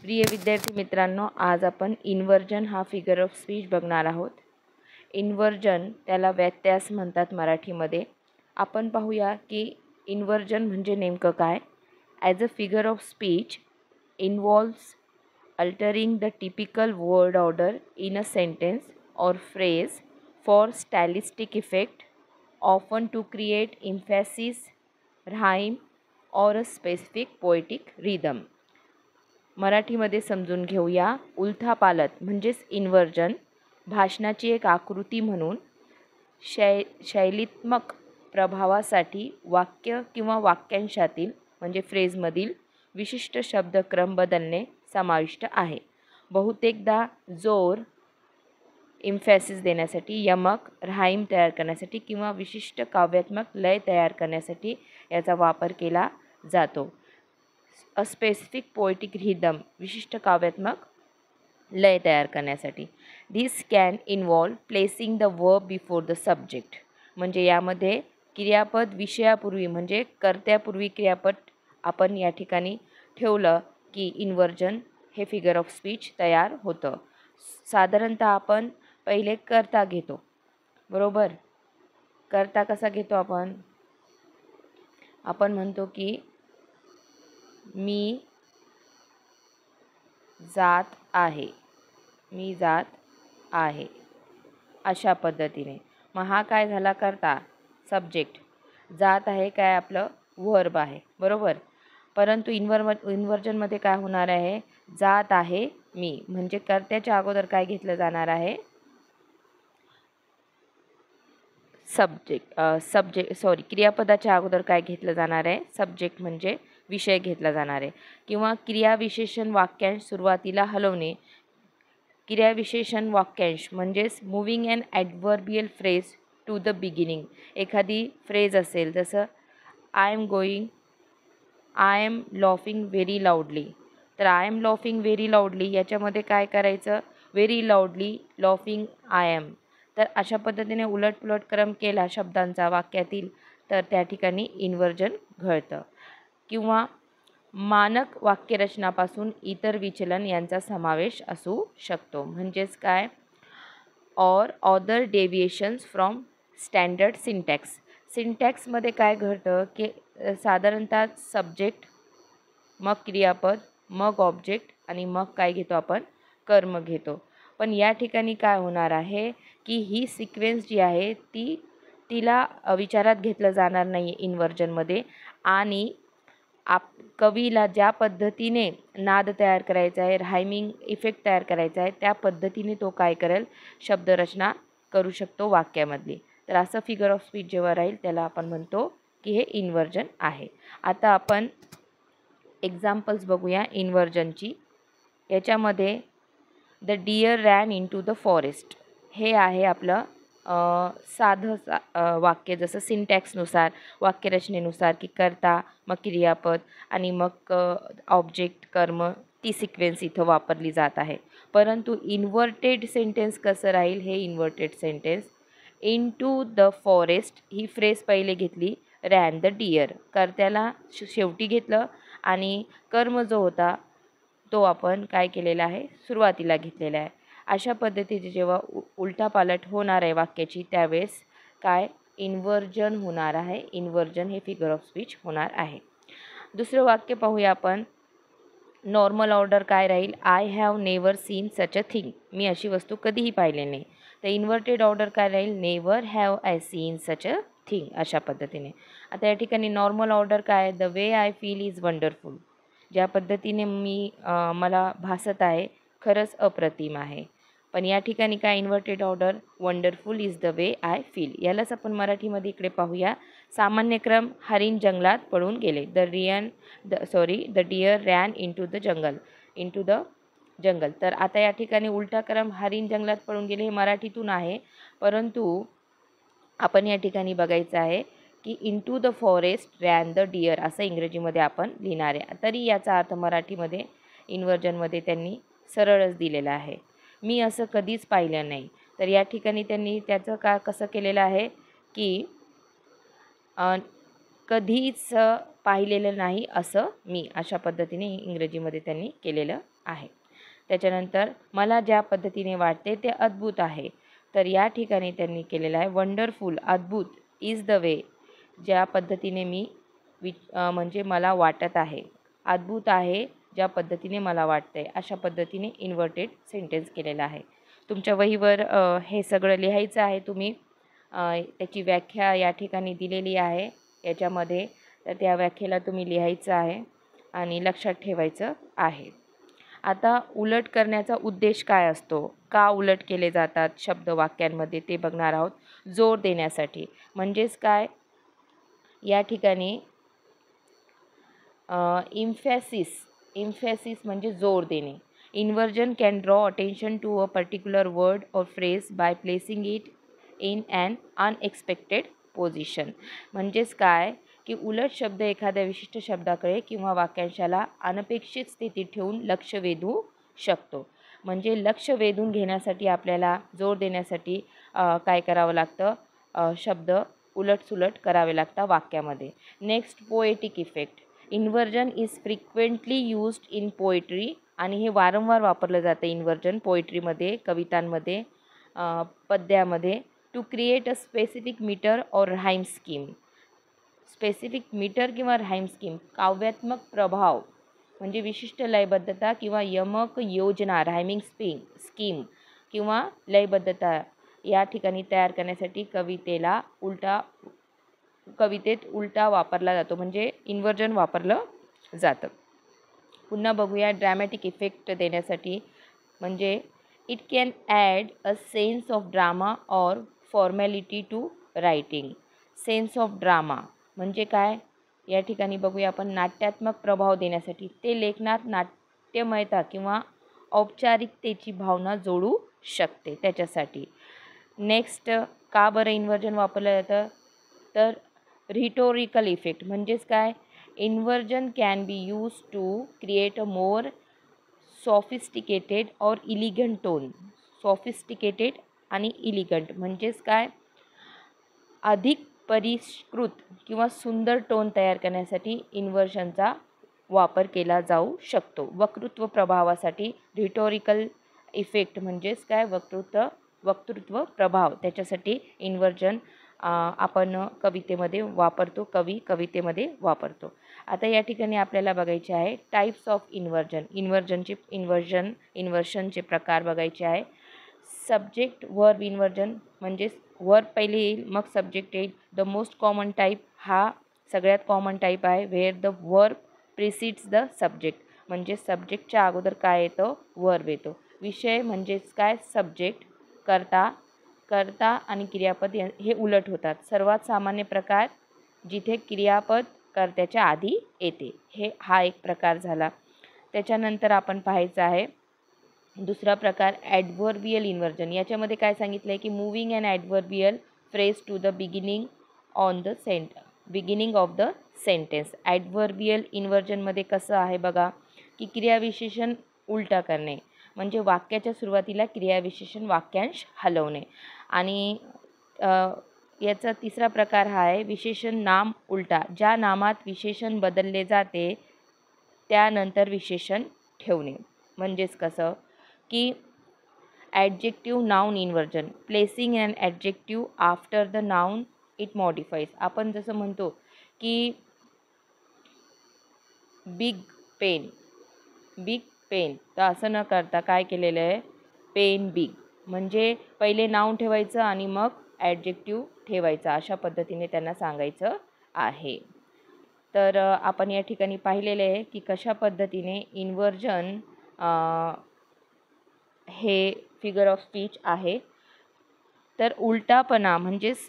प्रिय विद्यार्थी मित्रांनो, आज आपण इन्व्हर्जन हा फिगर ऑफ स्पीच बघणार आहोत। इन्व्हर्जन त्याला व्यत्यास म्हणतात मराठीमध्ये। आपण पाहूया की इन्व्हर्जन म्हणजे नेमकं काय। As a figure of speech involves altering the typical word order in a sentence or phrase for stylistic effect, often to create emphasis, rhyme or a specific poetic rhythm. मराठीमध्ये समजून घेऊया। उलथापालथ म्हणजेच इन्व्हर्जन भाषणाची एक आकृती म्हणून शैलीत्मक प्रभावासाठी वाक्य किंवा वाक्यांशातील म्हणजे फ्रेजमधील विशिष्ट शब्दक्रम बदलणे समाविष्ट आहे। बहुतेकदा जोर इम्फॅसिस देण्यासाठी, यमक, राईम तयार करण्यासाठी किंवा विशिष्ट काव्यात्मक लय तयार करण्यासाठी याचा वापर केला जातो। अ स्पेसिफिक पोएटिक रिदम विशिष्ट काव्यात्मक लय तयार करण्यासाठी। This can involve placing the verb before the subject, म्हणजे यामध्ये क्रियापद विषयापूर्वी म्हणजे कर्त्यापूर्वी क्रियापद आपण या ठिकाणी ठेवलं की इन्व्हर्जन हे फिगर ऑफ स्पीच तयार होतं। साधारणतः आपण पहिले कर्ता घेतो, बरोबर। कर्ता कसा घेतो आपण म्हणतो की मी जात आहे, मी जात आहे, अशा पद्धतीने। मग हा काय झाला कर्ता, सब्जेक्ट। जात आहे काय आपलं वर्ब आहे, बरोबर। परंतु इन्व्हर्जनमध्ये काय होणार आहे, जात आहे मी म्हणजे कर्त्याच्या अगोदर काय घेतलं जाणार आहे, क्रियापदाच्या अगोदर काय घेतलं जाणार आहे, सब्जेक्ट म्हणजे विषय घेतला जाणार आहे। किंवा क्रियाविशेषण वाक्यांश सुरुवातीला हलवणे। क्रियाविशेषण वाक्यांश म्हणजेच moving and adverbial phrase to the beginning. एखादी फ्रेज असेल जसं I am laughing very loudly, तर I am laughing very loudly याच्यामध्ये काय करायचं, very loudly laughing I am. तर अशा पद्धतीने उलटपुलट क्रम केला शब्दांचा वाक्यातील तर त्या ठिकाणी इन्व्हर्जन घडतं। किंवा मानक वाक्यरचनापासून इतर विचलन यांचा समावेश असू शकतो, म्हणजेच काय, or other deviations from standard syntax. सिंटॅक्समध्ये काय घडतं की साधारणतः सब्जेक्ट, मग क्रियापद, मग ऑब्जेक्ट आणि मग काय घेतो आपण, कर्म घेतो। पण या ठिकाणी काय होणार आहे की ही सिक्वेन्स जी आहे तिला विचारात घेतलं जाणार नाही इन्व्हर्जनमध्ये। आणि कवीला ज्या पद्धतीने नाद तयार करायचा आहे, रायमिंग इफेक्ट तयार करायचा आहे, त्या पद्धतीने तो काय करेल, शब्दरचना करू शकतो वाक्यामधली। तर असं फिगर ऑफ स्पीच जेव्हा राहील त्याला आपण म्हणतो की हे इन्व्हर्जन आहे। आता आपण एक्झाम्पल्स बघूया इन्व्हर्जनची। याच्यामध्ये the deer ran into the forest हे आहे आपलं साधं वाक्य, जसं सिंटॅक्सनुसार वाक्यरचनेनुसार की कर्ता, मग क्रियापद आणि मग ऑब्जेक्ट, कर्म, ती सिक्वेन्स इथं वापरली जात आहे। परंतु इन्व्हर्टेड सेंटेन्स कसं राहील, हे inverted sentence into the forest ही फ्रेज पहिले घेतली, रॅन द डिअर कर्त्याला शेवटी घेतलं आणि कर्म जो होता तो आपण काय केलेला आहे, सुरुवातीला घेतलेला आहे। अशा पद्धतीचे जेव्हा उलटापालट होणार आहे वाक्याची त्यावेळेस काय, इन्व्हर्जन होणार आहे। इन्व्हर्जन हे फिगर ऑफ स्पीच होणार आहे। दुसरं वाक्य पाहूया आपण। नॉर्मल ऑर्डर काय राहील, I have never seen such a thing, मी अशी वस्तू कधीही पाहिली नाही। तर इन्व्हर्टेड ऑर्डर काय राहील, never have I seen such a thing, अशा पद्धतीने। आता या ठिकाणी नॉर्मल ऑर्डर काय, the way I feel is wonderful, ज्या पद्धतीने मला भासत आहे खरंच अप्रतिम आहे। पण या ठिकाणी काय inverted order, wonderful is the way I feel. यालाच आपण मराठीमध्ये इकडे पाहूया। सामान्य क्रम, हरिण जंगलात पळून गेले, the deer ran into the जंगल। तर आता या ठिकाणी उलटा क्रम, हरिण जंगलात पळून गेले, हे मराठीतून आहे। परंतु आपण या ठिकाणी बघायचं आहे की into the forest ran the deer असं इंग्रजीमध्ये आपण लिहिणार आहे। तरी याचा अर्थ मराठीमध्ये इन्व्हर्जनमध्ये त्यांनी सरळच दिलेला आहे, मी असं कधीच पाहिलं नाही। तर या ठिकाणी त्यांनी त्याचं कसं केलेलं आहे की कधीच पाहिलेलं नाही असं मी, अशा पद्धतीने इंग्रजीमध्ये त्यांनी केलेलं आहे. त्याच्यानंतर मला ज्या पद्धतीने वाटते ते अद्भुत आहे, तर या ठिकाणी त्यांनी केलेलं आहे वंडरफुल, अद्भुत, इज द वे, ज्या पद्धतीने मी म्हणजे मला वाटत आहे, अद्भुत आहे ज्या पद्धतीने मला वाटते, अशा पद्धतीने इन्व्हर्टेड सेंटेन्स केलेलं आहे. तुमच्या वहीवर हे सगळं लिहायचं आहे तुम्ही. त्याची व्याख्या या ठिकाणी दिलेली आहे याच्यामध्ये, तर त्या व्याख्येला तुम्ही लिहायचं आहे आणि लक्षात ठेवायचं आहे. आता उलट करण्याचा उद्देश काय असतो, का उलट केले जातात शब्द वाक्यांमध्ये ते बघणार आहोत. जोर देण्यासाठी म्हणजेच काय, या ठिकाणी इम्फॅसिस म्हणजे जोर देणे. Inversion can draw attention to a particular word or phrase by placing it in an unexpected position. म्हणजेच काय की उलट शब्द एखाद्या विशिष्ट शब्दाकडे किंवा वाक्यांशाला अनपेक्षित स्थितीत ठेवून लक्ष वेधू शकतो. म्हणजे लक्ष वेधून घेण्यासाठी आपल्याला जोर देण्यासाठी काय करावं लागतं, शब्द उलटसुलट करावे लागतात वाक्यामध्ये. Next, poetic effect. Inversion is frequently used in poetry, आणि हे वारंवार वापरलं जातं इन्व्हर्जन पोएट्रीमध्ये, कवितांमध्ये, पद्यामध्ये. To create a specific metre or rhyme scheme. Specific metre किंवा राईम स्कीम, काव्यात्मक प्रभाव म्हणजे विशिष्ट लयबद्धता किंवा यमक योजना, रायमिंग स्कीम किंवा लयबद्धता या ठिकाणी तयार करण्यासाठी कवितेत उलटा वापरला जातो, म्हणजे इन्व्हर्जन वापरलं जातं. पुन्हा बघूया ड्रॅमॅटिक इफेक्ट देण्यासाठी, म्हणजे it can add a sense of drama or formality to writing. Sense of drama म्हणजे काय, या ठिकाणी बघूया आपण, नाट्यात्मक प्रभाव देण्यासाठी, ते लेखनात नाट्यमयता किंवा औपचारिकतेची भावना जोडू शकते त्याच्यासाठी. नेक्स्ट, का बरं इन्व्हर्जन वापरलं जातं, तर रिटोरिकल इफेक्ट म्हणजेच काय, inversion can be use to create a more sophisticated और इलिगंट टोन. सॉफिस्टिकेटेड आणि इलिगंट म्हणजेच काय, अधिक परिष्कृत किंवा सुंदर टोन तयार करण्यासाठी इन्व्हर्जनचा वापर केला जाऊ शकतो. वक्तृत्व प्रभावासाठी रिटोरिकल इफेक्ट म्हणजेच काय, वक्तृत्व प्रभाव, त्याच्यासाठी इन्व्हर्जन आपण कवितेमध्ये वापरतो. आता या ठिकाणी आपल्याला बघायचे आहे टाईप्स ऑफ इन्व्हर्जन. इन्व्हर्शनचे प्रकार बघायचे आहे. सब्जेक्ट वर्ब इन्व्हर्जन म्हणजेच वर्ब पहिले येईल मग सब्जेक्ट येईल. द मोस्ट कॉमन टाईप, हा सगळ्यात कॉमन टाईप आहे, where the verb precedes the subject, म्हणजे सब्जेक्टच्या अगोदर काय येतो, वर्ब येतो. विषय म्हणजेच काय, सब्जेक्ट, कर्ता आणि क्रियापद हे उलट होतात. सर्वात सामान्य प्रकार जिथे क्रियापद कर्त्याच्या आधी येते, हा एक प्रकार झाला. त्याच्यानंतर आपण पाहायचं आहे दुसरा प्रकार ॲडव्हर्बियल इन्व्हर्जन. याच्यामध्ये काय सांगितलं आहे की moving and adverbial phrase to the beginning of the sentence. Adverbial इन्व्हर्जनमध्ये कसं आहे बघा, की क्रियाविशेषण उलटा करणे, म्हणजे वाक्याच्या सुरुवातीला क्रियाविशेषण वाक्यांश हलवणे. आणि याचा तिसरा प्रकार हा आहे विशेषण नाम उलटा. ज्या नामात विशेषण बदलले जाते त्यानंतर विशेषण ठेवणे. म्हणजेच कसं की adjective noun inversion. Placing and adjective after the noun it modifies. आपण जसं म्हणतो की बिग पेन, तर असं न करता काय केलेलं आहे, पेन बिग, म्हणजे पहिले नाऊन ठेवायचं आणि मग ॲडजेक्टिव्ह ठेवायचा, अशा पद्धतीने त्यांना सांगायचं आहे. तर आपण या ठिकाणी पाहिलेले आहे की कशा पद्धतीने इन्व्हर्जन हे फिगर ऑफ स्पीच आहे. तर उलटापणा म्हणजेच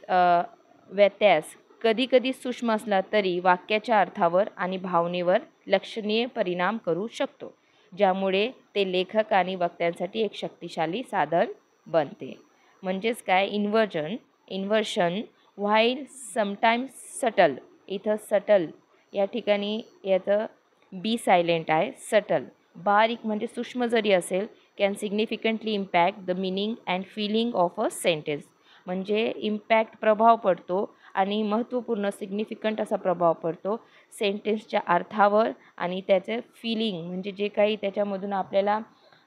व्यत्यास कधीकधी सूक्ष्म असला तरी वाक्याच्या अर्थावर आणि भावनेवर लक्षणीय परिणाम करू शकतो, ज्यामुळे ते लेखक आणि वक्त्यांसाठी एक शक्तिशाली साधन बनते. म्हणजेच काय, इन्व्हर्शन व्हाईल समटाईम्स सटल. इथं सटल या ठिकाणी याचं बी सायलेंट आहे, सटल, बारीक म्हणजे सूक्ष्म जरी असेल, can significantly impact the meaning and feeling of a sentence. म्हणजे इम्पॅक्ट प्रभाव पडतो आणि महत्त्वपूर्ण सिग्निफिकंट असा प्रभाव पडतो सेंटेन्सच्या अर्थावर आणि त्याचे फिलिंग म्हणजे जे काही त्याच्यामधून आपल्याला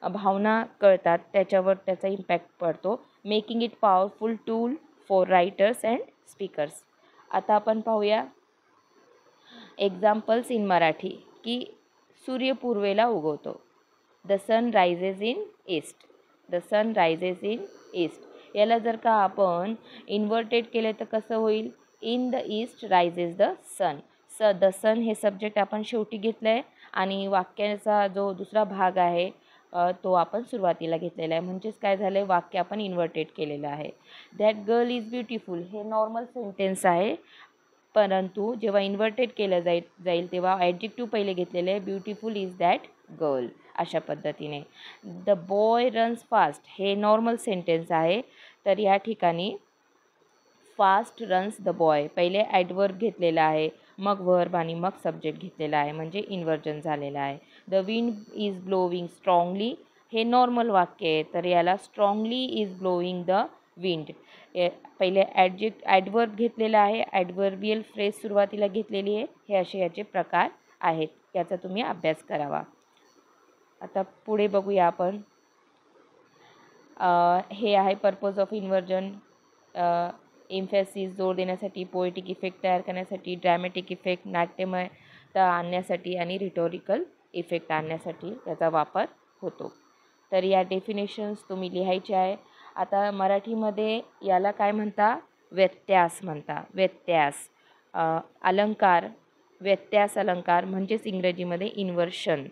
भावना कळतात त्याच्यावर त्याचा इम्पॅक्ट पडतो, making it powerful tool for writers and speakers. आता आपण पाहूया एक्झाम्पल्स इन मराठी की सूर्य पूर्वेला उगवतो. The sun rises in east. The sun rises in east. याला जर का आपण इन्व्हर्टेड केले तर कसं होईल? In the east rises the sun. द सन हे सब्जेक्ट आपण शेवटी घेतलं आहे आणि वाक्याचा जो दुसरा भाग आहे तो आपण सुरुवातीला घेतलेला आहे. म्हणजेच काय झालं आहे? वाक्य आपण इन्व्हर्टेड केलेलं आहे. दॅट गर्ल इज ब्युटिफुल हे नॉर्मल सेंटेन्स आहे, परंतु जेव्हा इन्व्हर्टेड केलं जाईल तेव्हा ॲडजेक्टिव्ह पहिले घेतलेले आहे. ब्युटिफुल इज दॅट गर्ल अशा पद्धतीने. द बॉय रन्स फास्ट हे नॉर्मल सेंटेन्स आहे, तर या ठिकाणी फास्ट रन्स द बॉय पहिले ॲडवर्ब घेतलेला आहे, मग वर्ब आणि मग सब्जेक्ट घेतलेला आहे, म्हणजे इन्व्हर्जन झालेलं आहे. The wind is blowing strongly हे नॉर्मल वाक्य आहे, तर याला strongly is blowing the wind पहिले ॲडवर्ब घेतलेला आहे, ॲडवर्बियल फ्रेज सुरुवातीला घेतलेली आहे. हे असे याचे प्रकार आहेत, याचा तुम्ही अभ्यास करावा. आता पुढे बघूया आपण. हे आहे पर्पज ऑफ इन्व्हर्जन. एम्फॅसिस जोर देण्यासाठी, पोएटिक इफेक्ट तयार करण्यासाठी, ड्रॅमॅटिक इफेक्ट नाट्यमयता आणण्यासाठी आणि रिटॉरिकल इफेक्ट आणण्यासाठी याचा वापर होतो. तर या डेफिनेशन्स तुम्ही लिहायचे आहे. आता मराठीमध्ये याला काय म्हणता? व्यत्यास म्हणता. व्यत्यास. अलंकार, व्यत्यास अलंकार म्हणजेच इंग्रजीमध्ये inversion.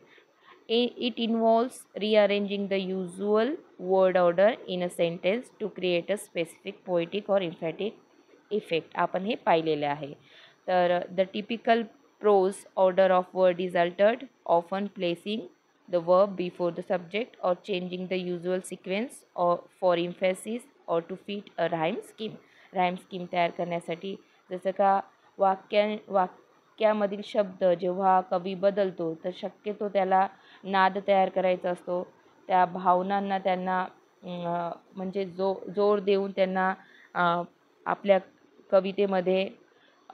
It involves rearranging the usual word order in a sentence to create a specific poetic or emphatic effect. आपण हे पाहिलेले आहे. तर the typical prose order of word is altered, often placing the verb before the subject or changing the usual sequence or for emphasis or to fit a rhyme scheme. Rhyme scheme तयार करण्यासाठी जसं का वाक्यामधील शब्द जेव्हा कवी बदलतो तर शक्यतो त्याला नाद तयार करायचा असतो. त्या भावनांना त्यांना म्हणजे जोर देऊन त्यांना आपल्या कवितेमध्ये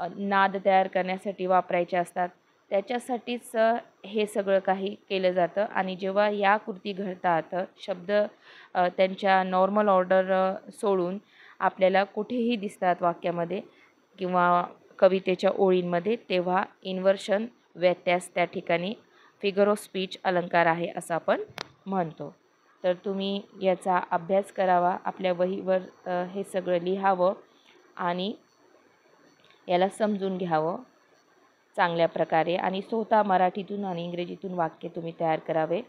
नाद तयार करण्यासाठी वापरायचे असतात. त्याच्यासाठीच हे सगळं काही केलं जातं. आणि जेव्हा या कृती घडतात शब्द त्यांच्या नॉर्मल ऑर्डर सोडून आपल्याला कुठेही दिसतात वाक्यामध्ये किंवा कवितेच्या ओळींमध्ये, तेव्हा इन्व्हर्शन व्यत्यास त्या ठिकाणी फिगर ऑफ स्पीच अलंकार आहे असं आपण म्हणतो. तर तुम्ही याचा अभ्यास करावा, आपल्या वहीवर हे सगळं लिहावं आणि याला समजून घ्यावं चांगल्या प्रकारे आणि स्वतः मराठीतून आणि इंग्रजीतून वाक्य तुम्ही तयार करावे.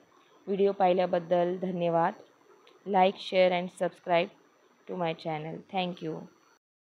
व्हिडिओ पाहिल्याबद्दल धन्यवाद. Like, share and subscribe to my channel. Thank you.